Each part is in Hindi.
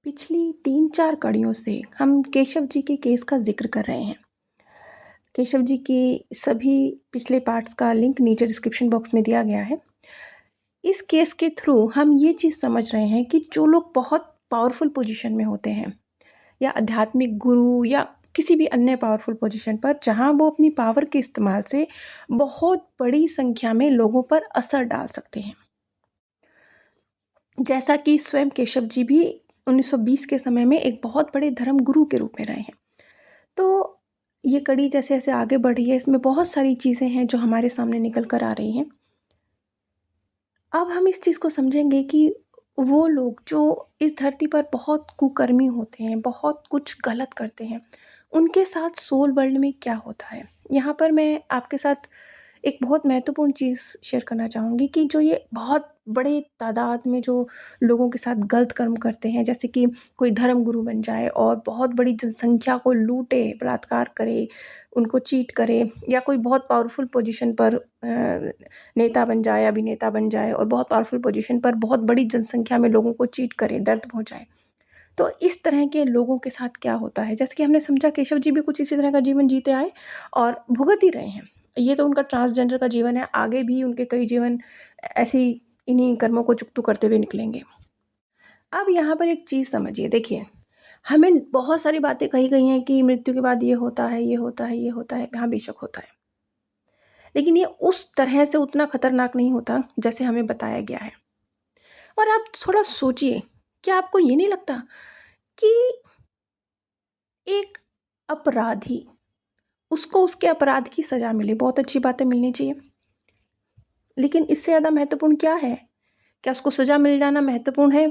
पिछली 3-4 कड़ियों से हम केशव जी के केस का ज़िक्र कर रहे हैं। केशव जी के सभी पिछले पार्ट्स का लिंक नीचे डिस्क्रिप्शन बॉक्स में दिया गया है। इस केस के थ्रू हम ये चीज़ समझ रहे हैं कि जो लोग बहुत पावरफुल पोजीशन में होते हैं या आध्यात्मिक गुरु या किसी भी अन्य पावरफुल पोजीशन पर, जहाँ वो अपनी पावर के इस्तेमाल से बहुत बड़ी संख्या में लोगों पर असर डाल सकते हैं। जैसा कि स्वयं केशव जी भी 1920 के समय में एक बहुत बड़े धर्म गुरु के रूप में रहे हैं। तो ये कड़ी जैसे जैसे आगे बढ़ रही है, इसमें बहुत सारी चीज़ें हैं जो हमारे सामने निकल कर आ रही हैं। अब हम इस चीज़ को समझेंगे कि वो लोग जो इस धरती पर बहुत कुकर्मी होते हैं, बहुत कुछ गलत करते हैं, उनके साथ सोल वर्ल्ड में क्या होता है। यहाँ पर मैं आपके साथ एक बहुत महत्वपूर्ण चीज़ शेयर करना चाहूँगी कि जो ये बहुत बड़े तादाद में जो लोगों के साथ गलत कर्म करते हैं, जैसे कि कोई धर्म गुरु बन जाए और बहुत बड़ी जनसंख्या को लूटे, बलात्कार करे, उनको चीट करे, या कोई बहुत पावरफुल पोजीशन पर नेता बन जाए, अभिनेता बन जाए और बहुत पावरफुल पोजीशन पर बहुत बड़ी जनसंख्या में लोगों को चीट करे, दर्द पहुँचाए। तो इस तरह के लोगों के साथ क्या होता है, जैसे कि हमने समझा केशव जी भी कुछ इसी तरह का जीवन जीते आए और भुगत ही रहे हैं। ये तो उनका ट्रांसजेंडर का जीवन है, आगे भी उनके कई जीवन ऐसे ही इन्हीं कर्मों को चुकतू करते हुए निकलेंगे। अब यहाँ पर एक चीज़ समझिए, देखिए, हमें बहुत सारी बातें कही गई हैं कि मृत्यु के बाद ये होता है, ये होता है, ये होता है। हाँ, बेशक होता है, लेकिन ये उस तरह से उतना खतरनाक नहीं होता जैसे हमें बताया गया है। और आप थोड़ा सोचिए, क्या आपको ये नहीं लगता कि एक अपराधी, उसको उसके अपराध की सज़ा मिले, बहुत अच्छी बात है, मिलनी चाहिए। लेकिन इससे ज़्यादा महत्वपूर्ण क्या है? क्या उसको सज़ा मिल जाना महत्वपूर्ण है?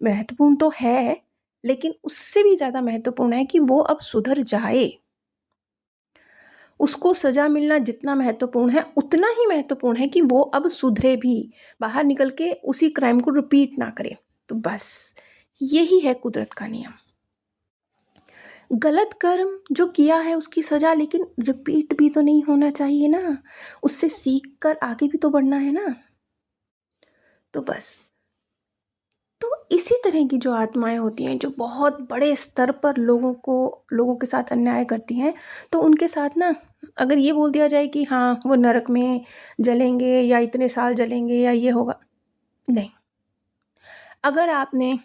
महत्वपूर्ण तो है, लेकिन उससे भी ज़्यादा महत्वपूर्ण है कि वो अब सुधर जाए। उसको सज़ा मिलना जितना महत्वपूर्ण है, उतना ही महत्वपूर्ण है कि वो अब सुधरे भी, बाहर निकल के उसी क्राइम को रिपीट ना करे। तो बस यही है कुदरत का नियम। गलत कर्म जो किया है उसकी सज़ा लेकिन रिपीट भी तो नहीं होना चाहिए ना, उससे सीख कर आगे भी तो बढ़ना है ना। तो बस, तो इसी तरह की जो आत्माएं होती हैं जो बहुत बड़े स्तर पर लोगों के साथ अन्याय करती हैं, तो उनके साथ ना, अगर ये बोल दिया जाए कि हाँ वो नरक में जलेंगे या इतने साल जलेंगे या ये होगा, नहीं। अगर आपने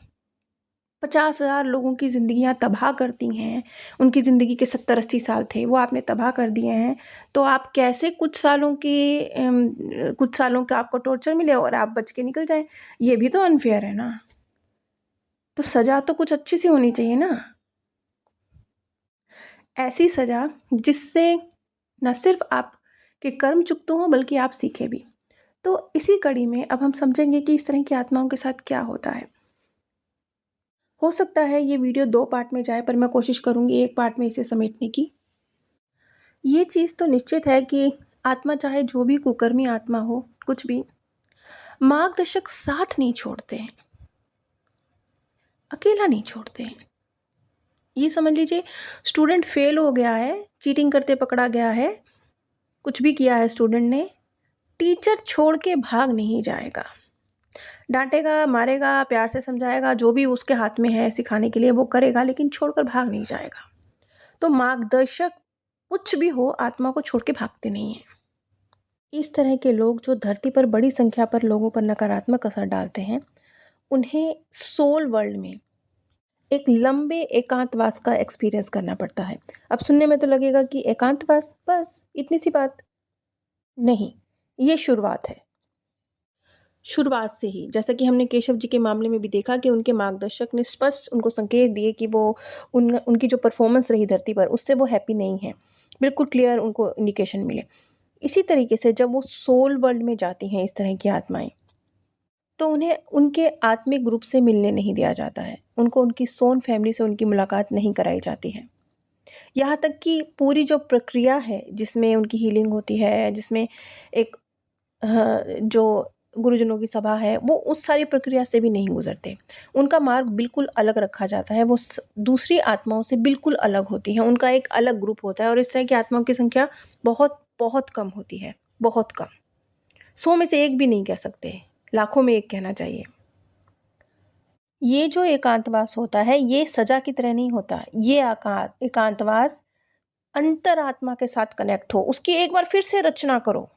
50,000 लोगों की ज़िंदगियाँ तबाह करती हैं, उनकी ज़िंदगी के 70-80 साल थे, वो आपने तबाह कर दिए हैं, तो आप कैसे कुछ सालों का आपको टॉर्चर मिले और आप बच के निकल जाएँ? ये भी तो अनफ़ेयर है ना। तो सज़ा तो कुछ अच्छी सी होनी चाहिए ना। ऐसी सज़ा जिससे न सिर्फ़ आपके कर्म चुकते हों बल्कि आप सीखें भी। तो इसी कड़ी में अब हम समझेंगे कि इस तरह की आत्माओं के साथ क्या होता है। हो सकता है ये वीडियो 2 पार्ट में जाए, पर मैं कोशिश करूँगी 1 पार्ट में इसे समेटने की। ये चीज़ तो निश्चित है कि आत्मा, चाहे जो भी कुकर्मी आत्मा हो, कुछ भी, मार्गदर्शक साथ नहीं छोड़ते हैं, अकेला नहीं छोड़ते हैं। ये समझ लीजिए, स्टूडेंट फेल हो गया है, चीटिंग करते पकड़ा गया है, कुछ भी किया है स्टूडेंट ने, टीचर छोड़ के भाग नहीं जाएगा। डांटेगा, मारेगा, प्यार से समझाएगा, जो भी उसके हाथ में है सिखाने के लिए वो करेगा, लेकिन छोड़कर भाग नहीं जाएगा। तो मार्गदर्शक कुछ भी हो, आत्मा को छोड़ के भागते नहीं हैं। इस तरह के लोग जो धरती पर बड़ी संख्या पर लोगों पर नकारात्मक असर डालते हैं, उन्हें सोल वर्ल्ड में एक लंबे एकांतवास का एक्सपीरियंस करना पड़ता है। अब सुनने में तो लगेगा कि एकांतवास, बस इतनी सी बात। नहीं, ये शुरुआत है। शुरुआत से ही, जैसा कि हमने केशव जी के मामले में भी देखा कि उनके मार्गदर्शक ने स्पष्ट उनको संकेत दिए कि वो उनकी जो परफॉर्मेंस रही धरती पर, उससे वो हैप्पी नहीं है। बिल्कुल क्लियर उनको इंडिकेशन मिले। इसी तरीके से जब वो सोल वर्ल्ड में जाती हैं इस तरह की आत्माएं, तो उन्हें उनके आत्मिक रूप से मिलने नहीं दिया जाता है। उनको उनकी सोन फैमिली से उनकी मुलाकात नहीं कराई जाती है। यहाँ तक कि पूरी जो प्रक्रिया है जिसमें उनकी हीलिंग होती है, जिसमें एक जो गुरुजनों की सभा है, वो उस सारी प्रक्रिया से भी नहीं गुजरते। उनका मार्ग बिल्कुल अलग रखा जाता है। वो दूसरी आत्माओं से बिल्कुल अलग होती हैं। उनका एक अलग ग्रुप होता है और इस तरह की आत्माओं की संख्या बहुत बहुत कम होती है, बहुत कम। 100 में से 1 भी नहीं कह सकते, लाखों में 1 कहना चाहिए। ये जो एकांतवास होता है, ये सजा की तरह नहीं होता। ये एकांतवास अंतरात्मा के साथ कनेक्ट हो, उसकी एक बार फिर से रचना करो,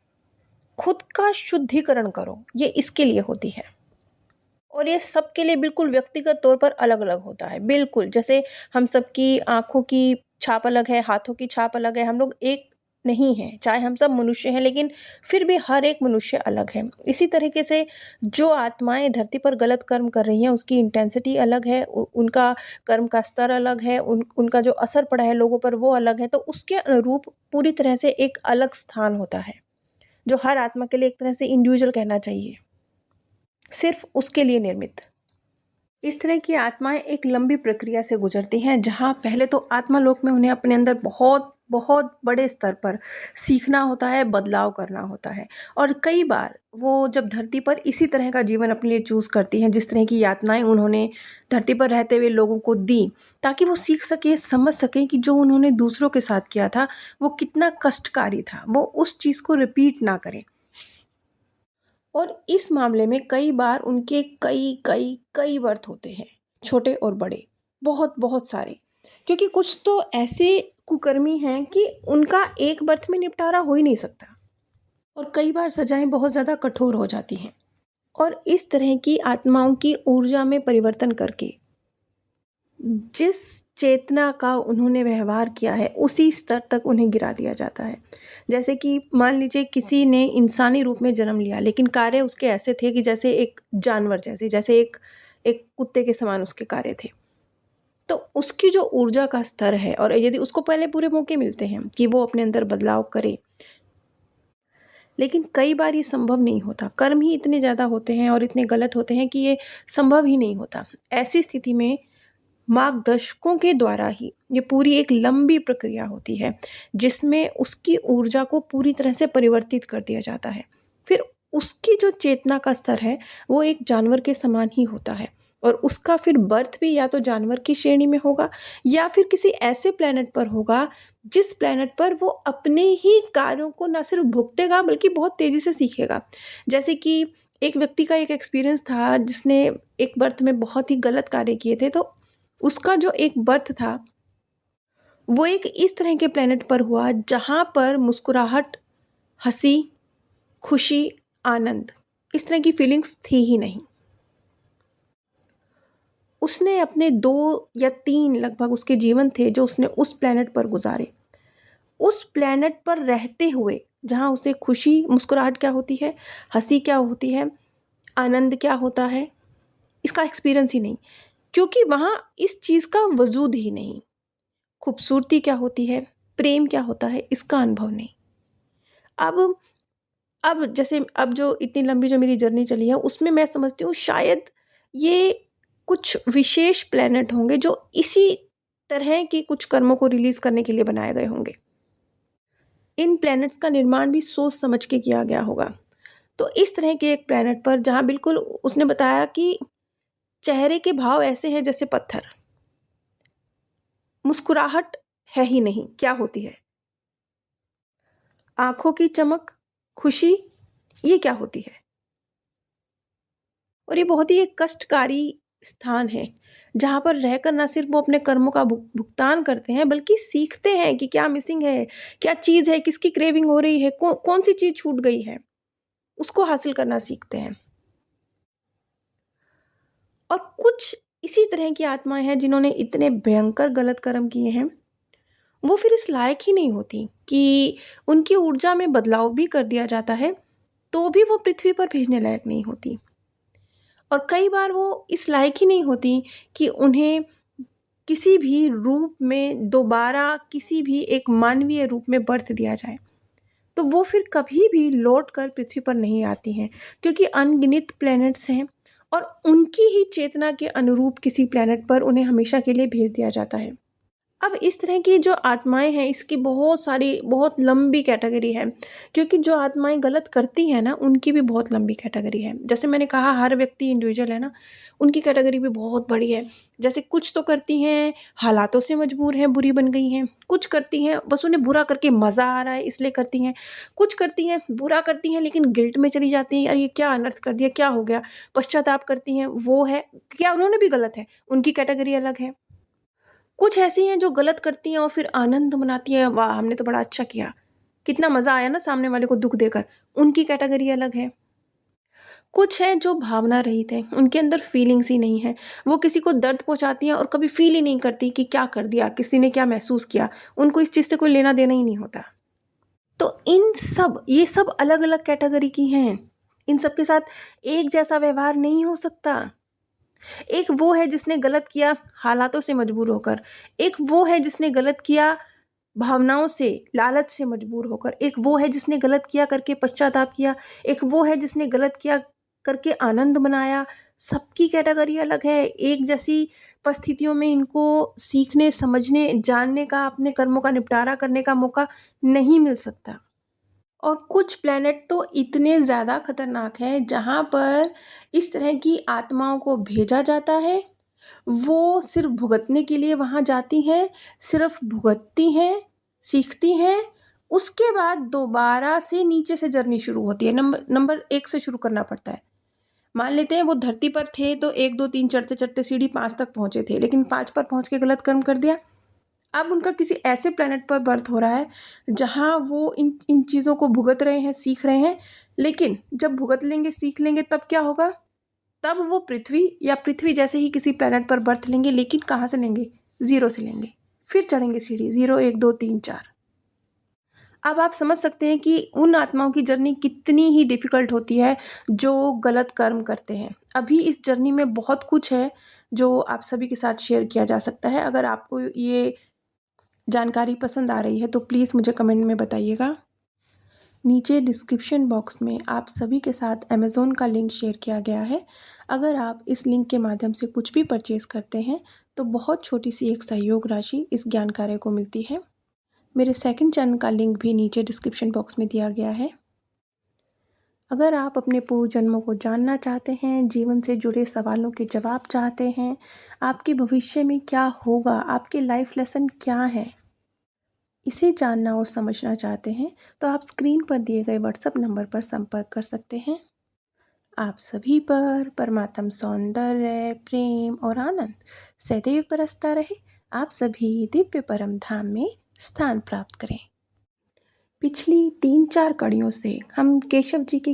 खुद का शुद्धिकरण करो, ये इसके लिए होती है। और ये सबके लिए बिल्कुल व्यक्तिगत तौर पर अलग-अलग होता है। बिल्कुल, जैसे हम सबकी आँखों की छाप अलग है, हाथों की छाप अलग है, हम लोग एक नहीं हैं, चाहे हम सब मनुष्य हैं, लेकिन फिर भी हर एक मनुष्य अलग है। इसी तरीके से जो आत्माएँ धरती पर गलत कर्म कर रही हैं, उसकी इंटेंसिटी अलग है, उनका कर्म का स्तर अलग है, उनका जो असर पड़ा है लोगों पर वो अलग है, तो उसके अनुरूप पूरी तरह से एक अलग स्थान होता है, जो हर आत्मा के लिए एक तरह से इंडिविजुअल कहना चाहिए, सिर्फ़ उसके लिए निर्मित। इस तरह की आत्माएँ एक लंबी प्रक्रिया से गुज़रती हैं, जहाँ पहले तो आत्मालोक में उन्हें अपने अंदर बहुत बहुत बड़े स्तर पर सीखना होता है, बदलाव करना होता है। और कई बार वो जब धरती पर इसी तरह का जीवन अपने लिए चूज़ करती हैं, जिस तरह की यातनाएँ उन्होंने धरती पर रहते हुए लोगों को दी, ताकि वो सीख सकें, समझ सकें कि जो उन्होंने दूसरों के साथ किया था, वो कितना कष्टकारी था, वो उस चीज़ को रिपीट ना करें। और इस मामले में कई बार उनके कई बर्थ होते हैं, छोटे और बड़े, बहुत सारे। क्योंकि कुछ तो ऐसे कुकर्मी हैं कि उनका एक बर्थ में निपटारा हो ही नहीं सकता, और कई बार सजाएँ बहुत ज़्यादा कठोर हो जाती हैं। और इस तरह की आत्माओं की ऊर्जा में परिवर्तन करके जिस चेतना का उन्होंने व्यवहार किया है, उसी स्तर तक उन्हें गिरा दिया जाता है। जैसे कि मान लीजिए किसी ने इंसानी रूप में जन्म लिया, लेकिन कार्य उसके ऐसे थे कि जैसे एक जानवर जैसे एक एक कुत्ते के समान उसके कार्य थे। तो उसकी जो ऊर्जा का स्तर है, और यदि उसको पहले पूरे मौके मिलते हैं कि वो अपने अंदर बदलाव करे, लेकिन कई बार ये संभव नहीं होता। कर्म ही इतने ज़्यादा होते हैं और इतने गलत होते हैं कि ये संभव ही नहीं होता। ऐसी स्थिति में मार्गदर्शकों के द्वारा ही ये पूरी एक लंबी प्रक्रिया होती है, जिसमें उसकी ऊर्जा को पूरी तरह से परिवर्तित कर दिया जाता है। फिर उसकी जो चेतना का स्तर है, वो एक जानवर के समान ही होता है, और उसका फिर बर्थ भी या तो जानवर की श्रेणी में होगा, या फिर किसी ऐसे प्लेनेट पर होगा, जिस प्लेनेट पर वो अपने ही कार्यों को ना सिर्फ भुगतेगा, बल्कि बहुत तेज़ी से सीखेगा। जैसे कि एक व्यक्ति का एक एक्सपीरियंस था, जिसने एक बर्थ में बहुत ही गलत कार्य किए थे, तो उसका जो एक बर्थ था, वो एक इस तरह के प्लेनेट पर हुआ, जहाँ पर मुस्कुराहट, हँसी, खुशी, आनंद, इस तरह की फीलिंग्स थी ही नहीं। उसने अपने 2 या 3 लगभग उसके जीवन थे, जो उसने उस प्लेनेट पर गुज़ारे। उस प्लेनेट पर रहते हुए, जहाँ उसे खुशी, मुस्कुराहट क्या होती है, हँसी क्या होती है, आनंद क्या होता है, इसका एक्सपीरियंस ही नहीं। क्योंकि वहाँ इस चीज़ का वजूद ही नहीं। खूबसूरती क्या होती है, प्रेम क्या होता है, इसका अनुभव नहीं। अब अब जैसे अब जो इतनी लंबी जो मेरी जर्नी चली है, उसमें मैं समझती हूँ शायद ये कुछ विशेष प्लैनेट होंगे, जो इसी तरह के कुछ कर्मों को रिलीज़ करने के लिए बनाए गए होंगे। इन प्लैनेट्स का निर्माण भी सोच समझ के किया गया होगा। तो इस तरह के एक प्लैनेट पर, जहाँ बिल्कुल उसने बताया कि चेहरे के भाव ऐसे हैं जैसे पत्थर, मुस्कुराहट है ही नहीं, क्या होती है? आँखों की चमक, खुशी, ये क्या होती है? और ये बहुत ही एक कष्टकारी स्थान है, जहाँ पर रहकर ना सिर्फ़ वो अपने कर्मों का भुगतान करते हैं, बल्कि सीखते हैं कि क्या मिसिंग है, क्या चीज़ है, किसकी क्रेविंग हो रही है, कौन-सी चीज़ छूट गई है, उसको हासिल करना सीखते हैं। और कुछ इसी तरह की आत्माएँ हैं, जिन्होंने इतने भयंकर गलत कर्म किए हैं, वो फिर इस लायक ही नहीं होती कि उनकी ऊर्जा में बदलाव भी कर दिया जाता है, तो भी वो पृथ्वी पर भेजने लायक नहीं होती। और कई बार वो इस लायक ही नहीं होती कि उन्हें किसी भी रूप में दोबारा किसी भी एक मानवीय रूप में बर्थ दिया जाए। तो वो फिर कभी भी लौट कर पृथ्वी पर नहीं आती हैं, क्योंकि अनगिनत प्लैनेट्स हैं, और उनकी ही चेतना के अनुरूप किसी प्लैनेट पर उन्हें हमेशा के लिए भेज दिया जाता है। अब इस तरह की जो आत्माएँ हैं, इसकी बहुत सारी बहुत लंबी कैटेगरी है, क्योंकि जो आत्माएँ गलत करती हैं ना, उनकी भी बहुत लंबी कैटेगरी है। जैसे मैंने कहा हर व्यक्ति इंडिविजुअल है ना, उनकी कैटेगरी भी बहुत बड़ी है। जैसे कुछ तो करती हैं, हालातों से मजबूर हैं, बुरी बन गई हैं। कुछ करती हैं, बस उन्हें बुरा करके मज़ा आ रहा है इसलिए करती हैं। कुछ करती हैं, बुरा करती हैं लेकिन गिल्ट में चली जाती हैं, अरे ये क्या अनर्थ कर दिया, क्या हो गया? पश्चाताप करती हैं, वो है। क्या उन्होंने भी गलत है, उनकी कैटेगरी अलग है। कुछ ऐसी हैं जो गलत करती हैं और फिर आनंद मनाती हैं, वाह! हमने तो बड़ा अच्छा किया। कितना मज़ा आया ना सामने वाले को दुःख देकर, उनकी कैटेगरी अलग है। कुछ हैं जो भावना रहित हैं, उनके अंदर फीलिंग्स ही नहीं है। वो किसी को दर्द पहुँचाती हैं और कभी फ़ील ही नहीं करती कि क्या कर दिया, किसी ने क्या महसूस किया। उनको इस चीज़ से कोई लेना-देना ही नहीं होता। तो ये सब अलग-अलग कैटेगरी की हैं। इन सब के साथ एक जैसा व्यवहार नहीं हो सकता। एक वो है जिसने गलत किया हालातों से मजबूर होकर, एक वो है जिसने गलत किया भावनाओं से, लालच से मजबूर होकर, एक वो है जिसने गलत किया करके पश्चाताप किया, एक वो है जिसने गलत किया करके आनंद मनाया। सबकी कैटेगरी अलग है। एक जैसी परिस्थितियों में इनको सीखने, समझने, जानने का, अपने कर्मों का निपटारा करने का मौका नहीं मिल सकता। और कुछ प्लैनेट तो इतने ज़्यादा खतरनाक हैं जहाँ पर इस तरह की आत्माओं को भेजा जाता है। वो सिर्फ़ भुगतने के लिए वहाँ जाती हैं, सिर्फ़ भुगतती हैं, सीखती हैं, उसके बाद दोबारा से नीचे से जर्नी शुरू होती है। नंबर नंबर 1 से शुरू करना पड़ता है। मान लेते हैं वो धरती पर थे तो 1, 2, 3 चढ़ते-चढ़ते सीढ़ी 5 तक पहुँचे थे, लेकिन 5 पर पहुँच के गलत कर्म कर दिया। अब उनका किसी ऐसे प्लैनेट पर बर्थ हो रहा है जहाँ वो इन इन चीज़ों को भुगत रहे हैं, सीख रहे हैं, लेकिन जब भुगत लेंगे, सीख लेंगे तब क्या होगा? तब वो पृथ्वी या पृथ्वी जैसे ही किसी प्लैनेट पर बर्थ लेंगे, लेकिन कहाँ से लेंगे? ज़ीरो से लेंगे। फिर चढ़ेंगे सीढ़ी 0, 1, 2, 3, 4। अब आप समझ सकते हैं कि उन आत्माओं की जर्नी कितनी ही डिफ़िकल्ट होती है जो गलत कर्म करते हैं। अभी इस जर्नी में बहुत कुछ है जो आप सभी के साथ शेयर किया जा सकता है। अगर आपको ये जानकारी पसंद आ रही है तो प्लीज़ मुझे कमेंट में बताइएगा। नीचे डिस्क्रिप्शन बॉक्स में आप सभी के साथ अमेज़न का लिंक शेयर किया गया है। अगर आप इस लिंक के माध्यम से कुछ भी परचेज़ करते हैं तो बहुत छोटी-सी एक सहयोग राशि इस ज्ञान कार्य को मिलती है। मेरे सेकंड चैनल का लिंक भी नीचे डिस्क्रिप्शन बॉक्स में दिया गया है। अगर आप अपने पूर्व जन्मों को जानना चाहते हैं, जीवन से जुड़े सवालों के जवाब चाहते हैं, आपके भविष्य में क्या होगा, आपके लाइफ लेसन क्या हैं, इसे जानना और समझना चाहते हैं तो आप स्क्रीन पर दिए गए व्हाट्सएप नंबर पर संपर्क कर सकते हैं। आप सभी पर परमात्म सौंदर्य, प्रेम और आनंद सदैव बरसता रहे। आप सभी दिव्य परम धाम में स्थान प्राप्त करें। पिछली 3-4 कड़ियों से हम केशव जी के